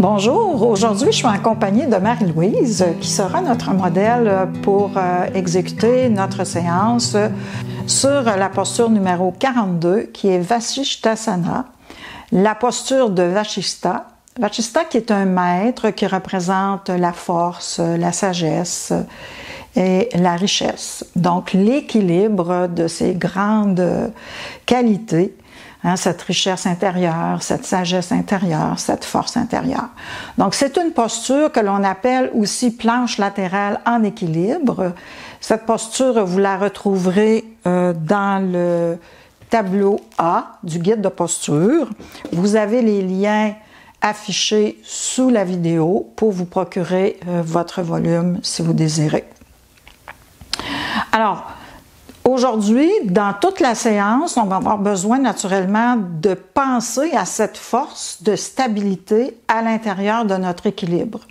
Bonjour, aujourd'hui je suis en compagnie de Marie-Louise qui sera notre modèle pour exécuter notre séance sur la posture numéro 42 qui est Vasishtasana, la posture de Vashishta. Vashishta qui est un maître qui représente la force, la sagesse et la richesse. Donc l'équilibre de ces grandes qualités. Cette richesse intérieure, cette sagesse intérieure, cette force intérieure. Donc, c'est une posture que l'on appelle aussi planche latérale en équilibre. Cette posture, vous la retrouverez dans le tableau A du guide de posture. Vous avez les liens affichés sous la vidéo pour vous procurer votre volume si vous désirez. Alors, aujourd'hui, dans toute la séance, on va avoir besoin naturellement de penser à cette force de stabilité à l'intérieur de notre équilibre.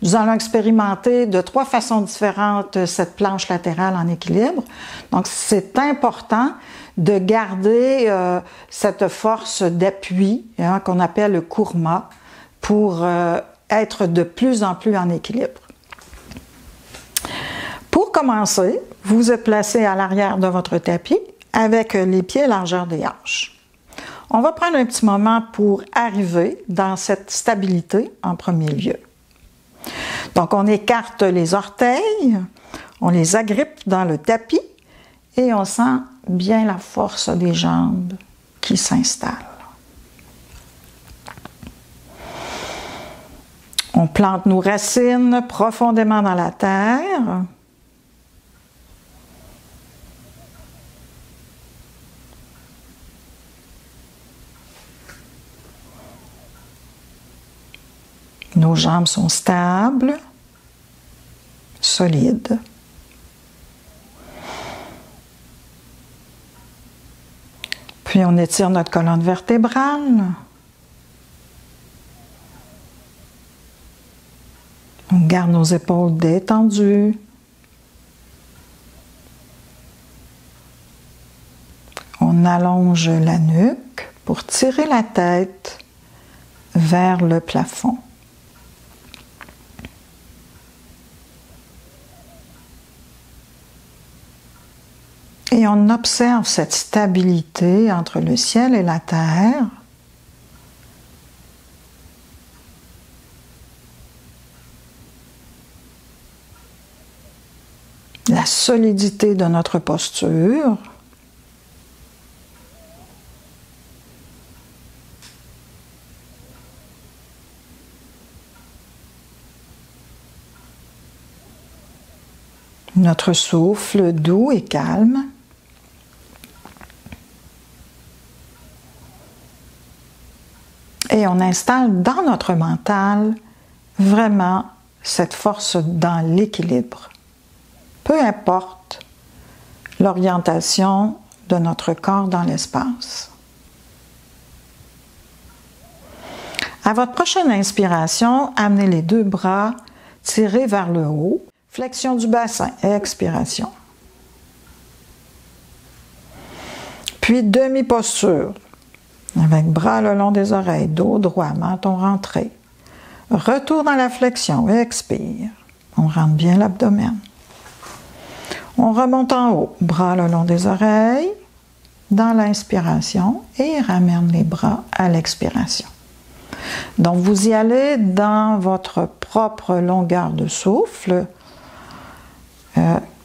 Nous allons expérimenter de 3 façons différentes cette planche latérale en équilibre. Donc, c'est important de garder cette force d'appui qu'on appelle le kurma pour être de plus en plus en équilibre. Pour commencer, vous êtes placé à l'arrière de votre tapis avec les pieds largeur des hanches. On va prendre un petit moment pour arriver dans cette stabilité en premier lieu. Donc, on écarte les orteils, on les agrippe dans le tapis et on sent bien la force des jambes qui s'installe. On plante nos racines profondément dans la terre. Nos jambes sont stables, solides. Puis on étire notre colonne vertébrale. On garde nos épaules détendues. On allonge la nuque pour tirer la tête vers le plafond. Et on observe cette stabilité entre le ciel et la terre. La solidité de notre posture. Notre souffle doux et calme. Et on installe dans notre mental vraiment cette force dans l'équilibre. Peu importe l'orientation de notre corps dans l'espace. À votre prochaine inspiration, amenez les 2 bras tirés vers le haut. Flexion du bassin, expiration. Puis demi-posture. Avec bras le long des oreilles, dos droit, menton rentré. Retour dans la flexion, expire. On rentre bien l'abdomen. On remonte en haut, bras le long des oreilles, dans l'inspiration et ramène les bras à l'expiration. Donc vous y allez dans votre propre longueur de souffle,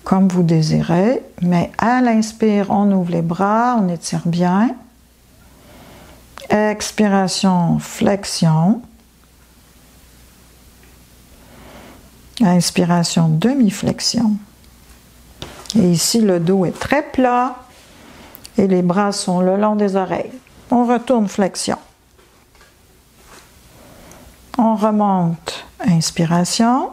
comme vous désirez, mais à l'inspire, on ouvre les bras, on étire bien. Expiration, flexion. Inspiration, demi-flexion. Et ici, le dos est très plat et les bras sont le long des oreilles. On retourne flexion. On remonte, inspiration.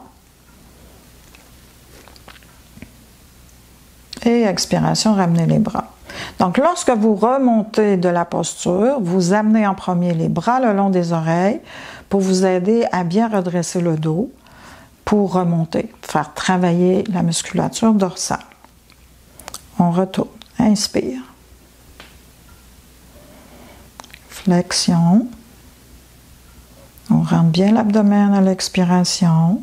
Et expiration, ramenez les bras. Donc, lorsque vous remontez de la posture, vous amenez en premier les bras le long des oreilles pour vous aider à bien redresser le dos pour remonter, faire travailler la musculature dorsale. On retourne. Inspire. Flexion. On rentre bien l'abdomen à l'expiration.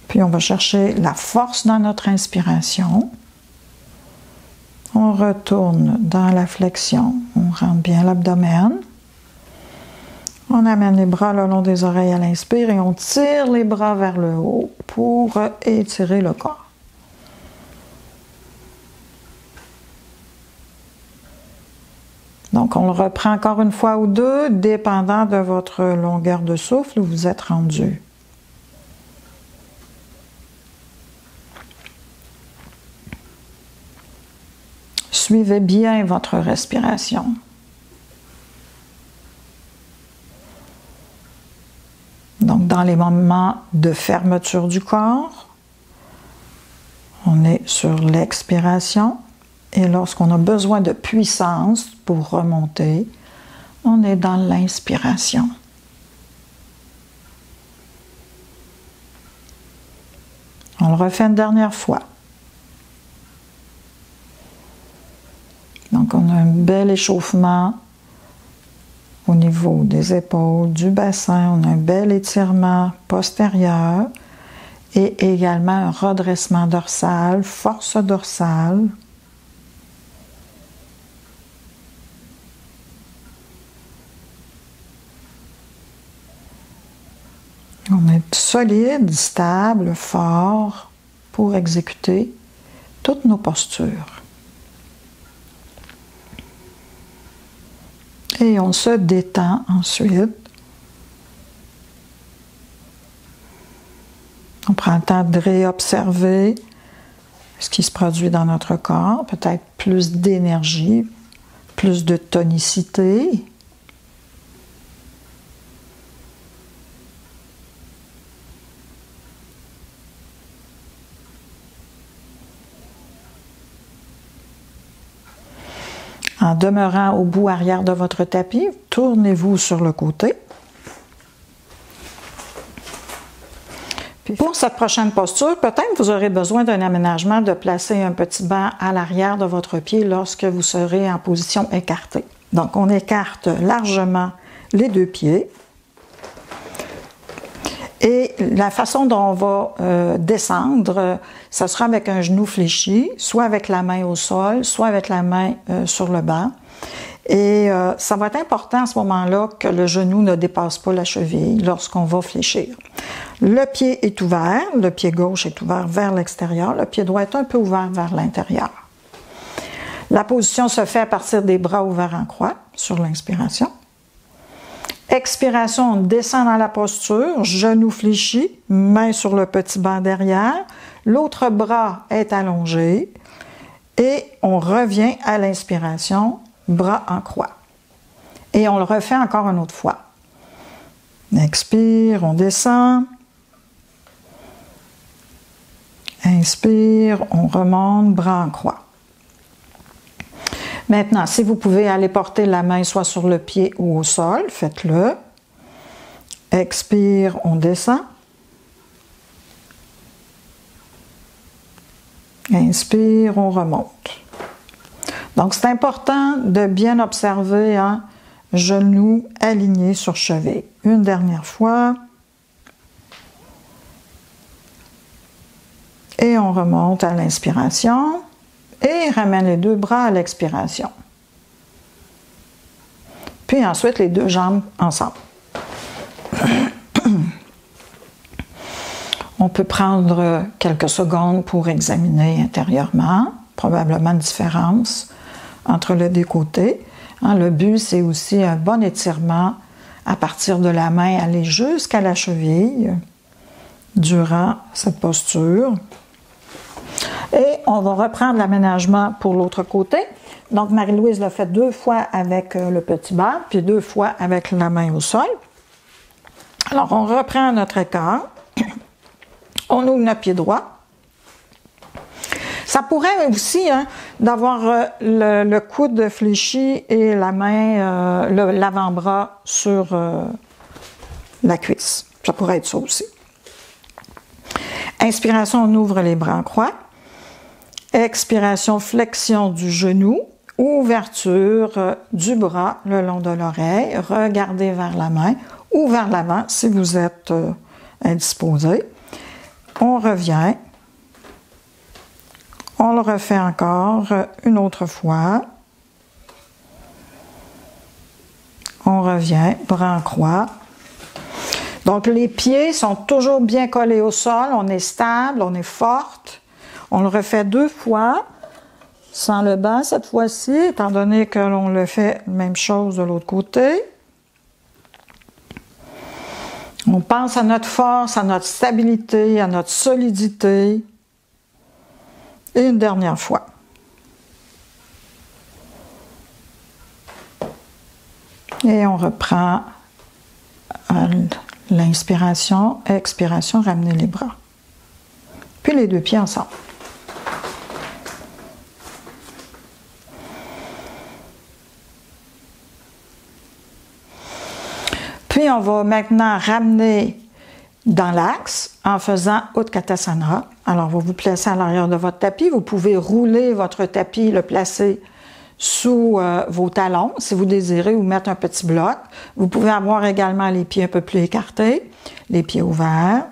Puis on va chercher la force dans notre inspiration. On retourne dans la flexion. On rentre bien l'abdomen. On amène les bras le long des oreilles à l'inspire et on tire les bras vers le haut pour étirer le corps. Donc, on le reprend encore une fois ou deux, dépendant de votre longueur de souffle où vous êtes rendu. Suivez bien votre respiration. Donc, dans les moments de fermeture du corps, on est sur l'expiration. Et lorsqu'on a besoin de puissance pour remonter, on est dans l'inspiration. On le refait une dernière fois. Donc, on a un bel échauffement au niveau des épaules, du bassin. On a un bel étirement postérieur et également un redressement dorsal, force dorsale. On est solide, stable, fort pour exécuter toutes nos postures. Et on se détend ensuite. On prend le temps de réobserver ce qui se produit dans notre corps, peut-être plus d'énergie, plus de tonicité. En demeurant au bout arrière de votre tapis, tournez-vous sur le côté. Puis pour cette prochaine posture, peut-être vous aurez besoin d'un aménagement de placer un petit banc à l'arrière de votre pied lorsque vous serez en position écartée. Donc, on écarte largement les deux pieds. Et la façon dont on va descendre, ça sera avec un genou fléchi, soit avec la main au sol, soit avec la main sur le banc. Et ça va être important à ce moment-là que le genou ne dépasse pas la cheville lorsqu'on va fléchir. Le pied est ouvert, le pied gauche est ouvert vers l'extérieur, le pied droit est un peu ouvert vers l'intérieur. La position se fait à partir des bras ouverts en croix sur l'inspiration. Expiration, on descend dans la posture, genou fléchi, main sur le petit banc derrière, l'autre bras est allongé et on revient à l'inspiration, bras en croix. Et on le refait encore une autre fois. Expire, on descend. Inspire, on remonte, bras en croix. Maintenant, si vous pouvez aller porter la main soit sur le pied ou au sol, faites-le. Expire, on descend. Inspire, on remonte. Donc, c'est important de bien observer, hein, genoux alignés sur cheville. Une dernière fois. Et on remonte à l'inspiration. Et ramène les deux bras à l'expiration. Puis ensuite, les deux jambes ensemble. On peut prendre quelques secondes pour examiner intérieurement, probablement une différence entre les deux côtés. Hein, le but, c'est aussi un bon étirement à partir de la main, aller jusqu'à la cheville durant cette posture. Et on va reprendre l'aménagement pour l'autre côté. Donc, Marie-Louise l'a fait 2 fois avec le petit banc, puis 2 fois avec la main au sol. Alors, on reprend notre écart. On ouvre notre pied droit. Ça pourrait aussi, hein, d'avoir le coude fléchi et la main, l'avant-bras sur la cuisse. Ça pourrait être ça aussi. Inspiration, on ouvre les bras en croix. Expiration, flexion du genou, ouverture du bras le long de l'oreille, regardez vers la main, ou vers l'avant si vous êtes indisposé. On revient. On le refait encore une autre fois. On revient, bras en croix. Donc, les pieds sont toujours bien collés au sol. On est stable, on est forte. On le refait 2 fois, sans le bas cette fois-ci, étant donné que l'on le fait la même chose de l'autre côté. On pense à notre force, à notre stabilité, à notre solidité. Et une dernière fois. Et on reprend l'inspiration, expiration, ramener les bras. Puis les 2 pieds ensemble. Puis on va maintenant ramener dans l'axe en faisant Utkatasana. Alors, vous vous placez à l'arrière de votre tapis. Vous pouvez rouler votre tapis, le placer sous vos talons, si vous désirez, ou mettre un petit bloc. Vous pouvez avoir également les pieds un peu plus écartés, les pieds ouverts.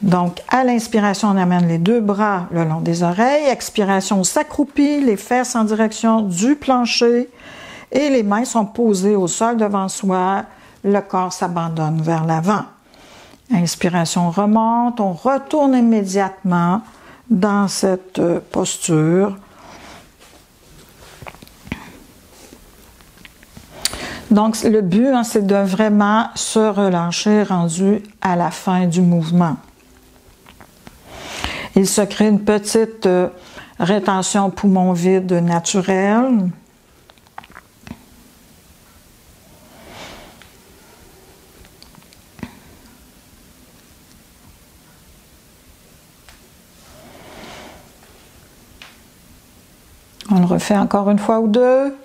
Donc, à l'inspiration, on amène les 2 bras le long des oreilles. Expiration, on s'accroupit, les fesses en direction du plancher et les mains sont posées au sol devant soi. Le corps s'abandonne vers l'avant. Inspiration, on remonte, on retourne immédiatement dans cette posture. Donc, le but, c'est de vraiment se relâcher rendu à la fin du mouvement. Il se crée une petite rétention poumon vide naturelle. On le refait encore une fois ou 2.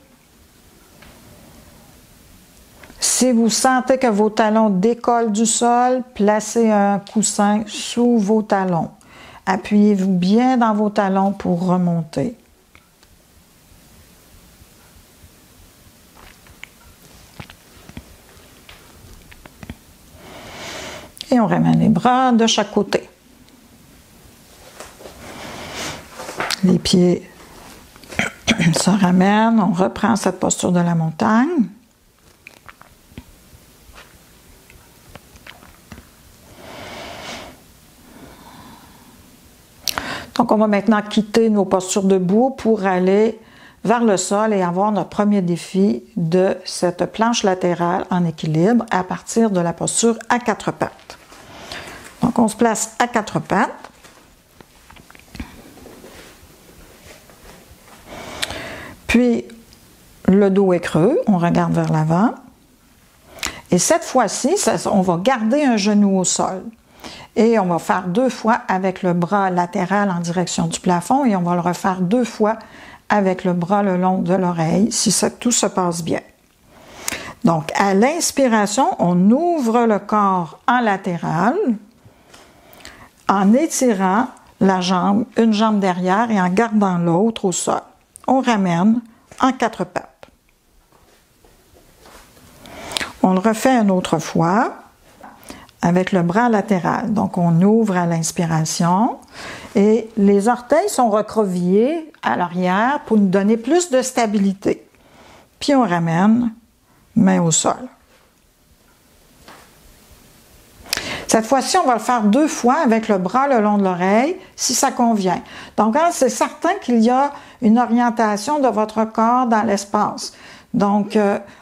Si vous sentez que vos talons décollent du sol, placez un coussin sous vos talons. Appuyez-vous bien dans vos talons pour remonter. Et on ramène les bras de chaque côté. Les pieds se ramènent, on reprend cette posture de la montagne. Donc, on va maintenant quitter nos postures debout pour aller vers le sol et avoir notre premier défi de cette planche latérale en équilibre à partir de la posture à 4 pattes. Donc, on se place à 4 pattes. Puis, le dos est creux, on regarde vers l'avant. Et cette fois-ci, on va garder un genou au sol. Et on va faire 2 fois avec le bras latéral en direction du plafond et on va le refaire 2 fois avec le bras le long de l'oreille, si tout se passe bien. Donc, à l'inspiration, on ouvre le corps en latéral en étirant la jambe, une jambe derrière et en gardant l'autre au sol. On ramène en 4 pattes. On le refait une autre fois avec le bras latéral. Donc, on ouvre à l'inspiration et les orteils sont recroquevillés à l'arrière pour nous donner plus de stabilité. Puis, on ramène, main au sol. Cette fois-ci, on va le faire 2 fois avec le bras le long de l'oreille, si ça convient. Donc, c'est certain qu'il y a une orientation de votre corps dans l'espace. Donc,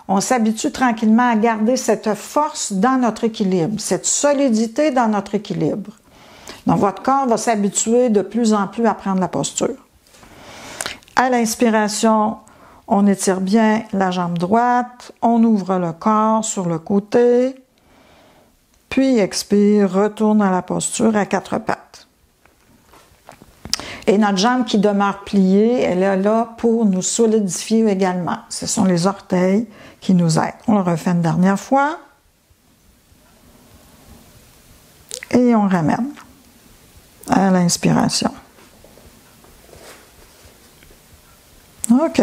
on s'habitue tranquillement à garder cette force dans notre équilibre, cette solidité dans notre équilibre. Donc, votre corps va s'habituer de plus en plus à prendre la posture. À l'inspiration, on étire bien la jambe droite, on ouvre le corps sur le côté, puis expire, retourne à la posture à 4 pattes. Et notre jambe qui demeure pliée, elle est là pour nous solidifier également. Ce sont les orteils qui nous aident. On le refait une dernière fois. Et on ramène à l'inspiration. OK.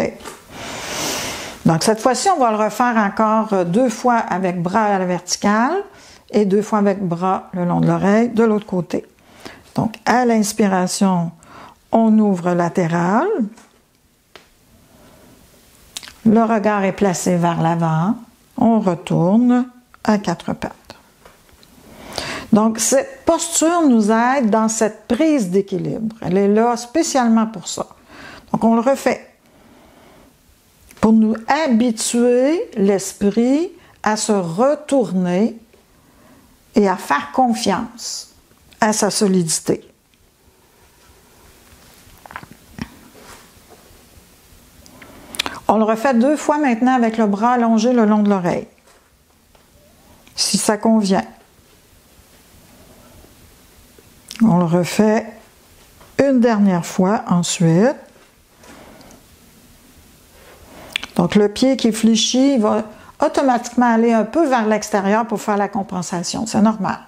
Donc, cette fois-ci, on va le refaire encore 2 fois avec bras à la verticale et 2 fois avec bras le long de l'oreille de l'autre côté. Donc, à l'inspiration, on ouvre latéral. Le regard est placé vers l'avant. On retourne à 4 pattes. Donc, cette posture nous aide dans cette prise d'équilibre. Elle est là spécialement pour ça. Donc, on le refait pour nous habituer l'esprit à se retourner et à faire confiance à sa solidité. On le refait 2 fois maintenant avec le bras allongé le long de l'oreille, si ça convient. On le refait une dernière fois ensuite. Donc le pied qui fléchit va automatiquement aller un peu vers l'extérieur pour faire la compensation. C'est normal.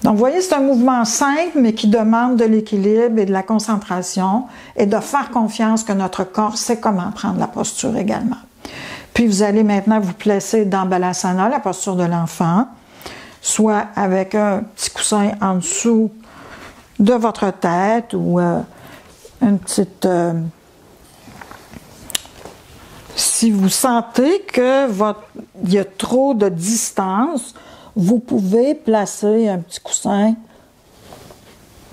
Donc, vous voyez, c'est un mouvement simple, mais qui demande de l'équilibre et de la concentration et de faire confiance que notre corps sait comment prendre la posture également. Puis, vous allez maintenant vous placer dans Balasana, la posture de l'enfant, soit avec un petit coussin en dessous de votre tête ou une petite... si vous sentez qu'il y a trop de distance, vous pouvez placer un petit coussin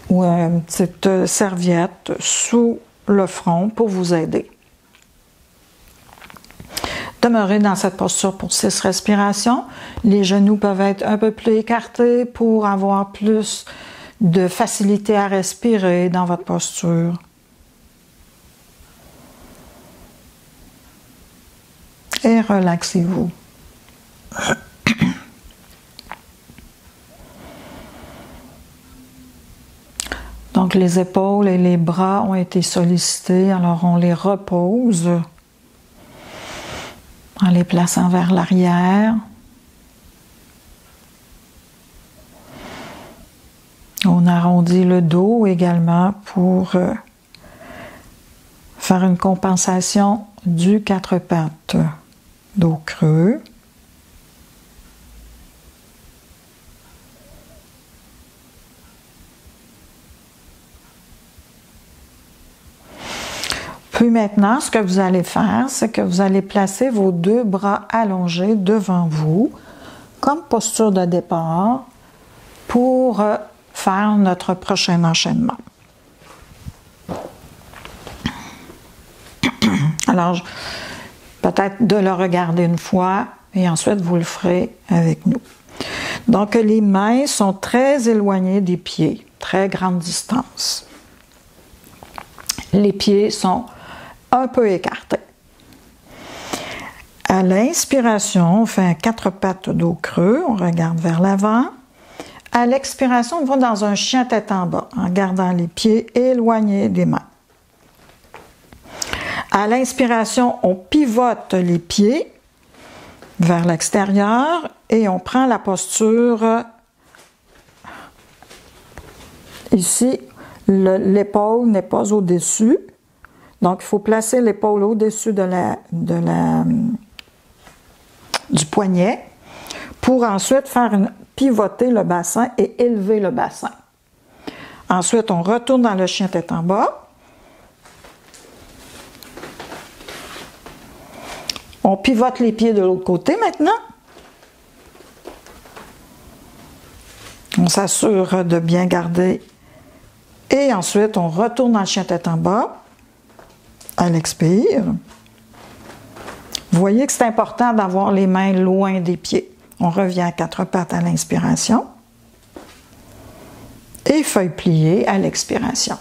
ou une petite serviette sous le front pour vous aider. Demeurez dans cette posture pour 6 respirations. Les genoux peuvent être un peu plus écartés pour avoir plus de facilité à respirer dans votre posture. Et relaxez-vous. Donc, les épaules et les bras ont été sollicités, alors on les repose en les plaçant vers l'arrière. On arrondit le dos également pour faire une compensation du 4 pattes. Dos creux. Puis maintenant, ce que vous allez faire, c'est que vous allez placer vos 2 bras allongés devant vous, comme posture de départ, pour faire notre prochain enchaînement. Alors, peut-être de le regarder une fois et ensuite vous le ferez avec nous. Donc, les mains sont très éloignées des pieds, très grande distance. Les pieds sont un peu écartés. À l'inspiration, on fait un 4 pattes dos creux, on regarde vers l'avant. À l'expiration, on va dans un chien tête en bas, en gardant les pieds éloignés des mains. À l'inspiration, on pivote les pieds vers l'extérieur et on prend la posture ici. L'épaule n'est pas au-dessus. Donc, il faut placer l'épaule au-dessus du poignet pour ensuite faire pivoter le bassin et élever le bassin. Ensuite, on retourne dans le chien tête en bas. On pivote les pieds de l'autre côté maintenant. On s'assure de bien garder. Et ensuite, on retourne dans le chien tête en bas. À l'expire. Vous voyez que c'est important d'avoir les mains loin des pieds. On revient à 4 pattes à l'inspiration. Et feuille pliée à l'expiration.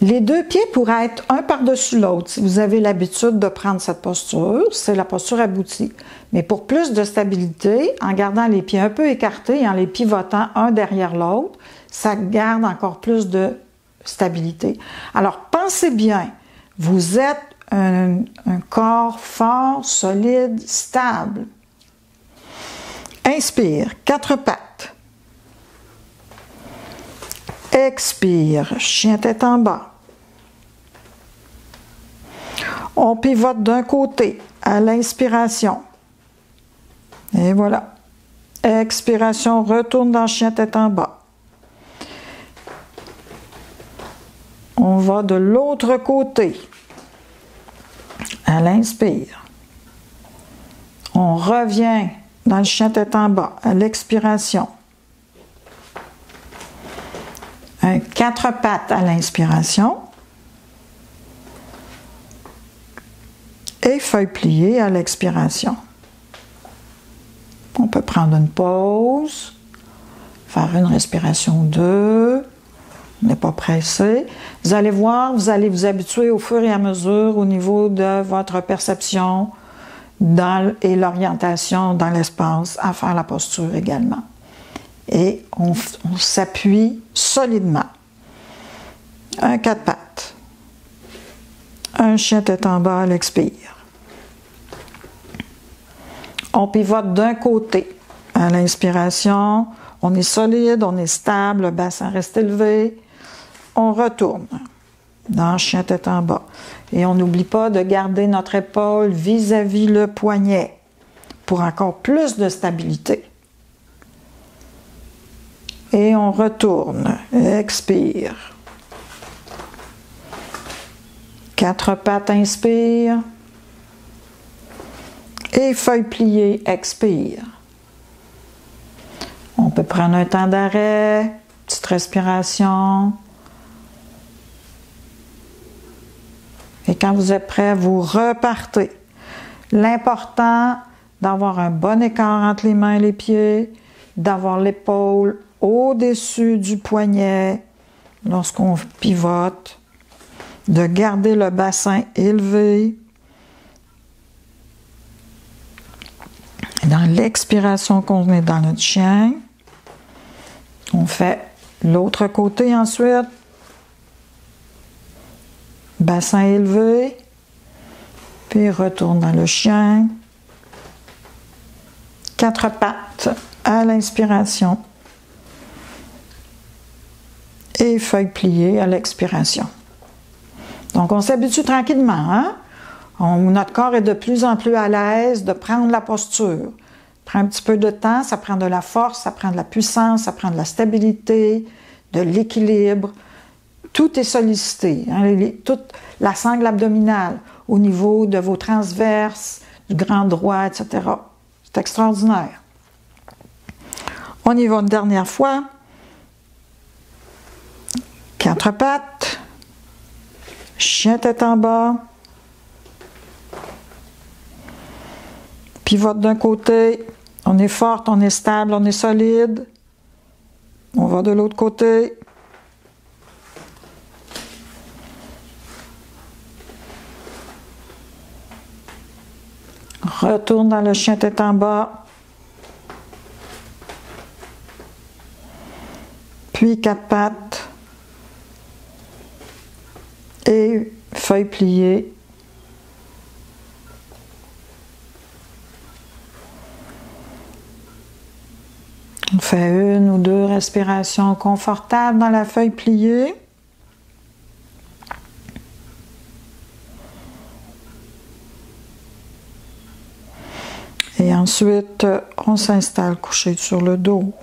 Les 2 pieds pourraient être un par-dessus l'autre. Si vous avez l'habitude de prendre cette posture, c'est la posture aboutie. Mais pour plus de stabilité, en gardant les pieds un peu écartés et en les pivotant un derrière l'autre, ça garde encore plus de stabilité. Alors, pensez bien, vous êtes un corps fort, solide, stable. Inspire, quatre pattes. Expire, chien tête en bas. On pivote d'un côté à l'inspiration. Et voilà. Expiration, retourne dans chien tête en bas. On va de l'autre côté à l'inspire. On revient dans le chien tête en bas à l'expiration. Un quatre pattes à l'inspiration. Et feuille pliée à l'expiration. On peut prendre une pause, faire une respiration ou deux. On n'est pas pressé. Vous allez voir, vous allez vous habituer au fur et à mesure au niveau de votre perception et l'orientation dans l'espace à faire la posture également. Et on s'appuie solidement. Un quatre pattes. Un chien tête en bas à l'expire. On pivote d'un côté à l'inspiration. On est solide, on est stable, le bassin reste élevé. On retourne dans chien tête en bas. Et on n'oublie pas de garder notre épaule vis-à-vis le poignet pour encore plus de stabilité. Et on retourne. Expire. Quatre pattes, inspire. Et feuille pliée, expire. On peut prendre un temps d'arrêt, petite respiration. Et quand vous êtes prêt, vous repartez. L'important d'avoir un bon écart entre les mains et les pieds, d'avoir l'épaule au-dessus du poignet lorsqu'on pivote, de garder le bassin élevé. Dans l'expiration qu'on est dans notre chien, on fait l'autre côté ensuite. Bassin élevé, puis retourne dans le chien. Quatre pattes à l'inspiration et feuille pliée à l'expiration. Donc on s'habitue tranquillement, hein? Notre corps est de plus en plus à l'aise de prendre la posture. Ça prend un petit peu de temps, ça prend de la force, ça prend de la puissance, ça prend de la stabilité, de l'équilibre. Tout est sollicité, hein? Toute la sangle abdominale au niveau de vos transverses, du grand droit, etc. C'est extraordinaire. On y va une dernière fois. Quatre pattes. Chien tête en bas. Pivote d'un côté. On est forte, on est stable, on est solide. On va de l'autre côté. Retourne dans le chien tête en bas. Puis quatre pattes. Et feuille pliée. On fait une ou deux respirations confortables dans la feuille pliée. Et ensuite, on s'installe couché sur le dos.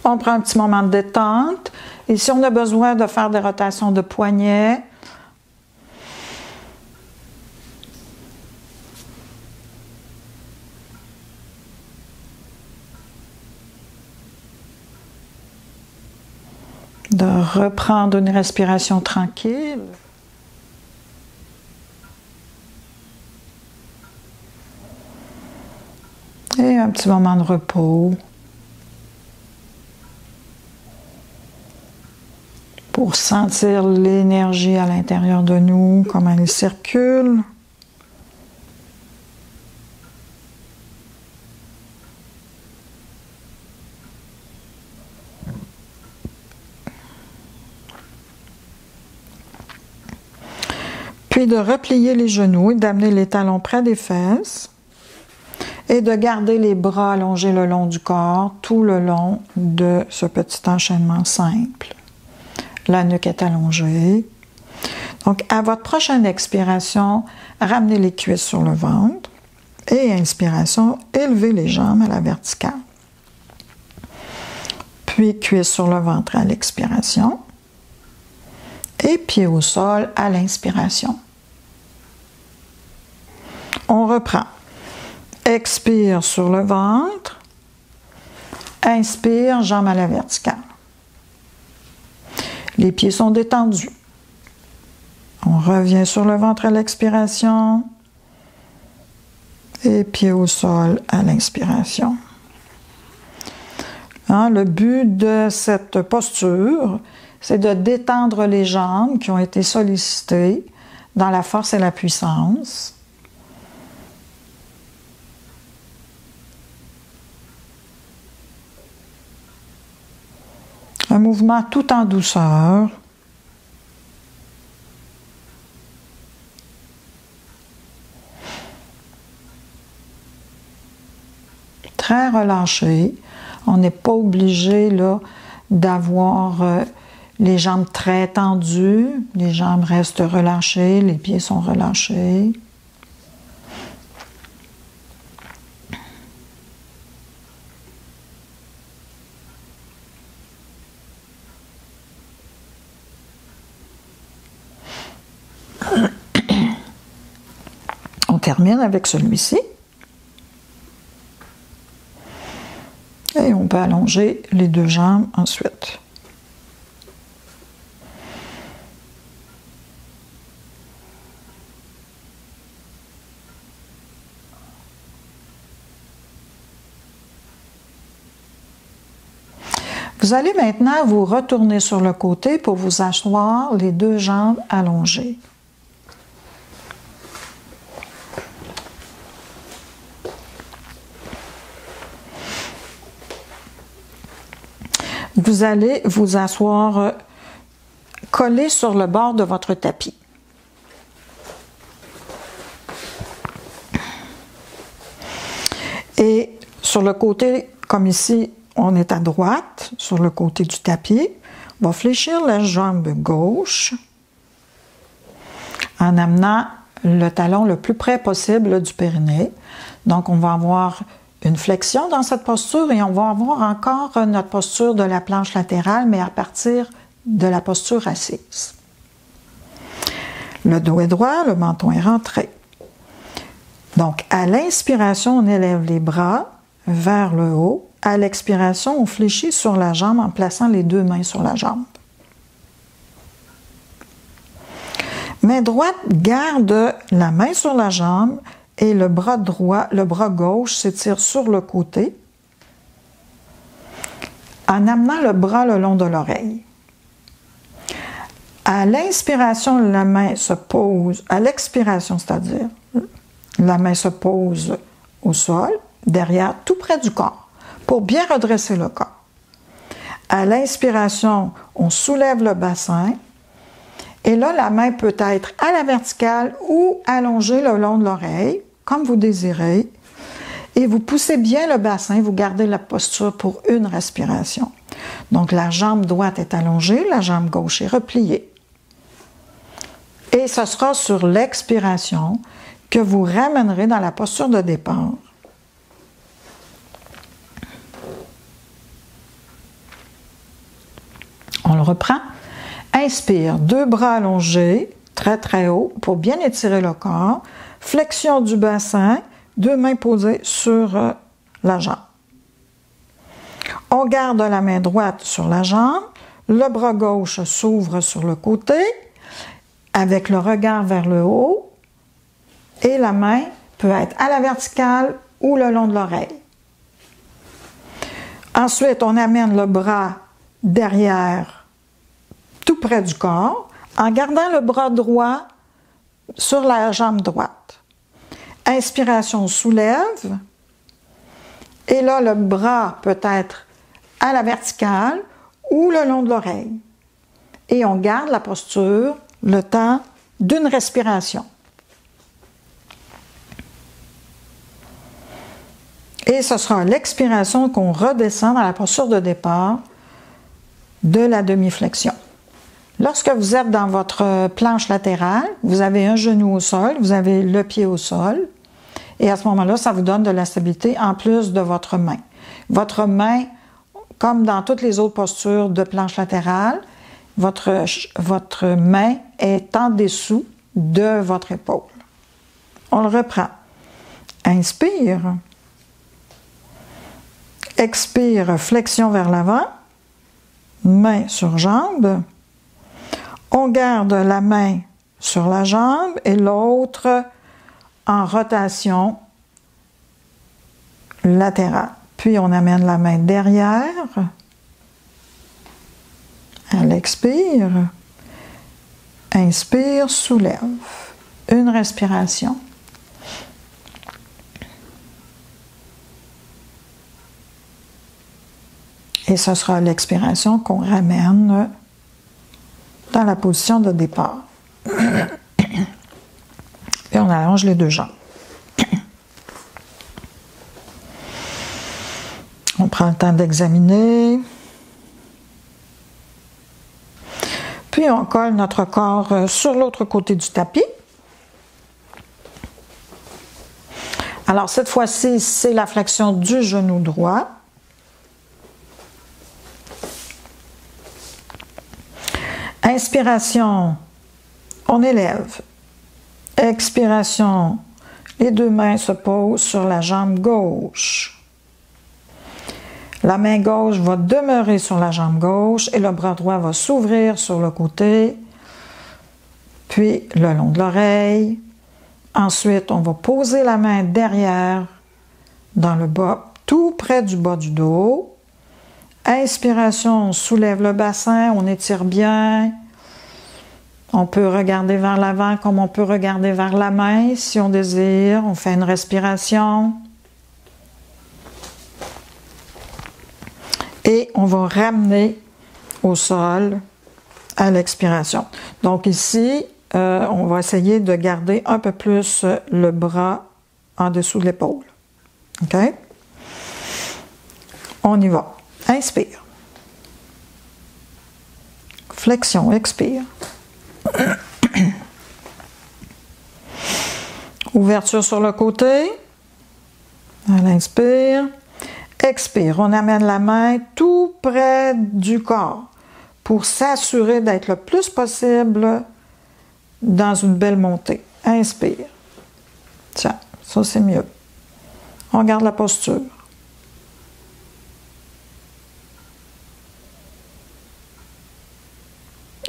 On prend un petit moment de détente. Et si on a besoin de faire des rotations de poignets, de reprendre une respiration tranquille. Et un petit moment de repos. Pour sentir l'énergie à l'intérieur de nous, comment elle circule. Puis de replier les genoux et d'amener les talons près des fesses. Et de garder les bras allongés le long du corps, tout le long de ce petit enchaînement simple. La nuque est allongée. Donc, à votre prochaine expiration, ramenez les cuisses sur le ventre. Et inspiration, élevez les jambes à la verticale. Puis, cuisses sur le ventre à l'expiration. Et pieds au sol à l'inspiration. On reprend. Expire sur le ventre. Inspire, jambes à la verticale. Les pieds sont détendus. On revient sur le ventre à l'expiration. Et pieds au sol à l'inspiration. Le but de cette posture, c'est de détendre les jambes qui ont été sollicitées dans la force et la puissance. Un mouvement tout en douceur. Très relâché. On n'est pas obligé là d'avoir les jambes très tendues. Les jambes restent relâchées, les pieds sont relâchés. On termine avec celui-ci. Et on peut allonger les deux jambes ensuite. Vous allez maintenant vous retourner sur le côté pour vous asseoir les deux jambes allongées. Vous allez vous asseoir collé sur le bord de votre tapis. Et sur le côté, comme ici, on est à droite, sur le côté du tapis, on va fléchir la jambe gauche en amenant le talon le plus près possible du périnée. Donc, on va avoir une flexion dans cette posture et on va avoir encore notre posture de la planche latérale, mais à partir de la posture assise. Le dos est droit, le menton est rentré. Donc, à l'inspiration, on élève les bras vers le haut. À l'expiration, on fléchit sur la jambe en plaçant les deux mains sur la jambe. Main droite garde la main sur la jambe et le bras droit, le bras gauche s'étire sur le côté en amenant le bras le long de l'oreille. À l'inspiration, la main se pose, à l'expiration, c'est-à-dire, la main se pose au sol, derrière, tout près du corps, pour bien redresser le corps. À l'inspiration, on soulève le bassin, et là, la main peut être à la verticale ou allongée le long de l'oreille, comme vous désirez, et vous poussez bien le bassin, vous gardez la posture pour une respiration. Donc, la jambe droite est allongée, la jambe gauche est repliée. Et ce sera sur l'expiration que vous ramènerez dans la posture de départ. On le reprend. Inspire, deux bras allongés, très très haut, pour bien étirer le corps. Flexion du bassin, deux mains posées sur la jambe. On garde la main droite sur la jambe, le bras gauche s'ouvre sur le côté, avec le regard vers le haut, et la main peut être à la verticale ou le long de l'oreille. Ensuite, on amène le bras derrière, tout près du corps, en gardant le bras droit sur la jambe droite. Inspiration, on soulève, et là, le bras peut être à la verticale ou le long de l'oreille. Et on garde la posture le temps d'une respiration. Et ce sera à l'expiration qu'on redescend dans la posture de départ de la demi-flexion. Lorsque vous êtes dans votre planche latérale, vous avez un genou au sol, vous avez le pied au sol, et à ce moment-là, ça vous donne de la stabilité en plus de votre main. Votre main, comme dans toutes les autres postures de planche latérale, votre main est en dessous de votre épaule. On le reprend. Inspire. Expire, flexion vers l'avant. Main sur jambe. On garde la main sur la jambe et l'autre en rotation latérale. Puis on amène la main derrière. Elle expire. Inspire, soulève. Une respiration. Et ce sera l'expiration qu'on ramène dans la position de départ. Et on allonge les deux jambes. On prend le temps d'examiner. Puis on colle notre corps sur l'autre côté du tapis. Alors cette fois-ci, c'est la flexion du genou droit. Inspiration, on élève. Expiration, les deux mains se posent sur la jambe gauche. La main gauche va demeurer sur la jambe gauche et le bras droit va s'ouvrir sur le côté, puis le long de l'oreille. Ensuite, on va poser la main derrière, dans le bas, tout près du bas du dos. Inspiration, on soulève le bassin, on étire bien. On peut regarder vers l'avant comme on peut regarder vers la main si on désire. On fait une respiration. Et on va ramener au sol à l'expiration. Donc ici, on va essayer de garder un peu plus le bras en dessous de l'épaule. OK? On y va. Inspire. Flexion, expire. Ouverture sur le côté. Elle inspire. Expire. On amène la main tout près du corps pour s'assurer d'être le plus possible dans une belle montée. Inspire. Tiens, ça c'est mieux. On garde la posture.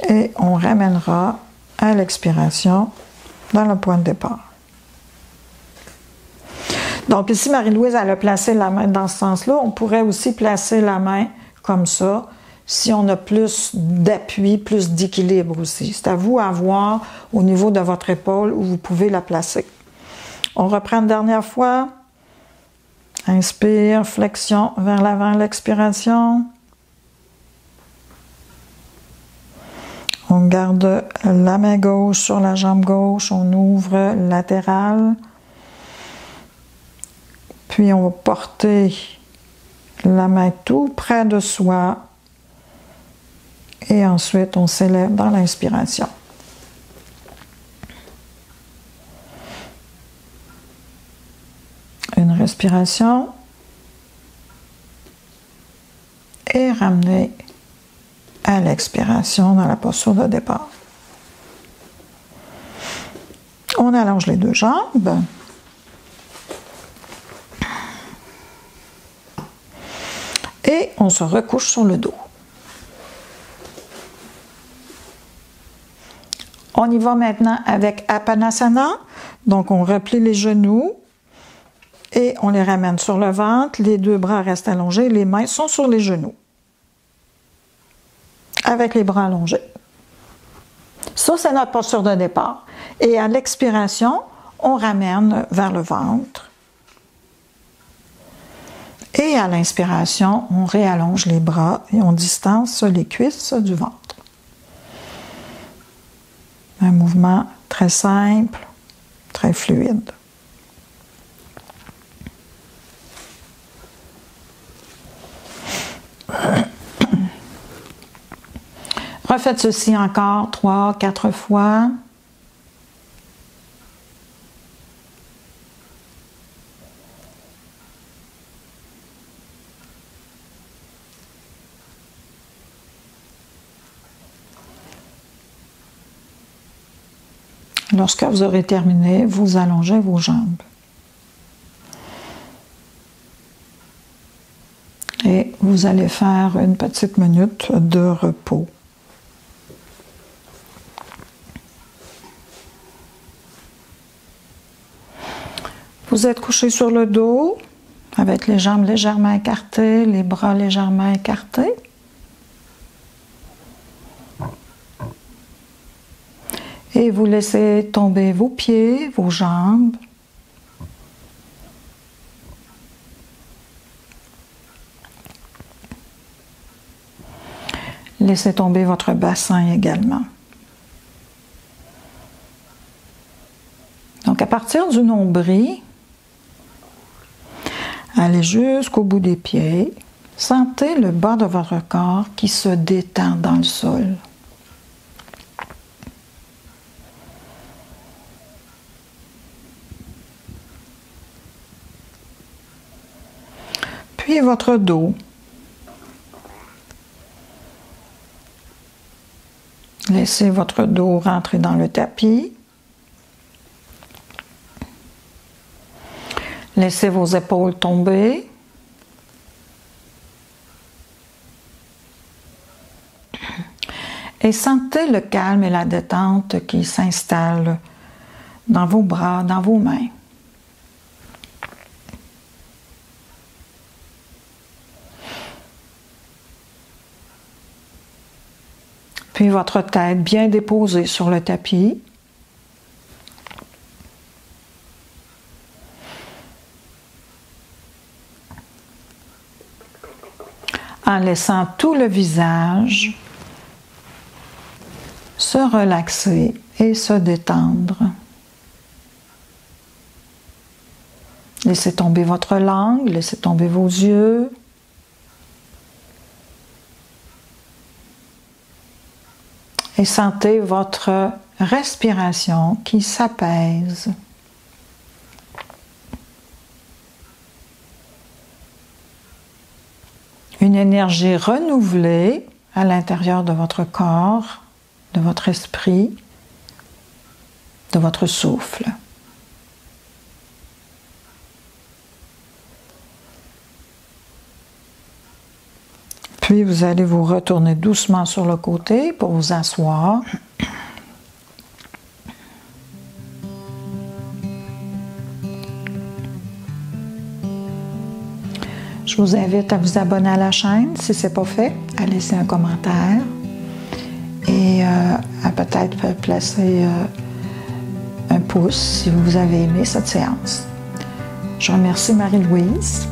Et on ramènera à l'expiration dans le point de départ. Donc ici, Marie-Louise, elle a placé la main dans ce sens-là. On pourrait aussi placer la main comme ça, si on a plus d'appui, plus d'équilibre aussi. C'est à vous à voir au niveau de votre épaule où vous pouvez la placer. On reprend une dernière fois. Inspire, flexion vers l'avant, l'expiration. On garde la main gauche sur la jambe gauche, on ouvre latéral. Puis on va porter la main tout près de soi. Et ensuite, on s'élève dans l'inspiration. Une respiration. Et ramener à l'expiration dans la posture de départ. On allonge les deux jambes. Et on se recouche sur le dos. On y va maintenant avec Apanasana. Donc on replie les genoux et on les ramène sur le ventre. Les deux bras restent allongés, les mains sont sur les genoux. Avec les bras allongés. Ça, c'est notre posture de départ. Et à l'expiration, on ramène vers le ventre. Et à l'inspiration, on réallonge les bras et on distance les cuisses du ventre. Un mouvement très simple, très fluide. Refaites ceci encore 3, 4 fois. Lorsque vous aurez terminé, vous allongez vos jambes. Et vous allez faire une petite minute de repos. Vous êtes couché sur le dos, avec les jambes légèrement écartées, les bras légèrement écartés. Et vous laissez tomber vos pieds, vos jambes. Laissez tomber votre bassin également. Donc à partir du nombril, allez jusqu'au bout des pieds. Sentez le bas de votre corps qui se détend dans le sol. Puis votre dos. Laissez votre dos rentrer dans le tapis. Laissez vos épaules tomber. Et sentez le calme et la détente qui s'installent dans vos bras, dans vos mains. Puis votre tête bien déposée sur le tapis. En laissant tout le visage se relaxer et se détendre. Laissez tomber votre langue, laissez tomber vos yeux. Et sentez votre respiration qui s'apaise. Une énergie renouvelée à l'intérieur de votre corps, de votre esprit, de votre souffle. Puis vous allez vous retourner doucement sur le côté pour vous asseoir. Je vous invite à vous abonner à la chaîne si ce n'est pas fait, à laisser un commentaire et à peut-être placer un pouce si vous avez aimé cette séance. Je remercie Marie-Louise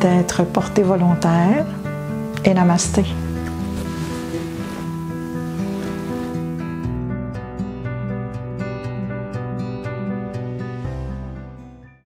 d'être portée volontaire et namasté.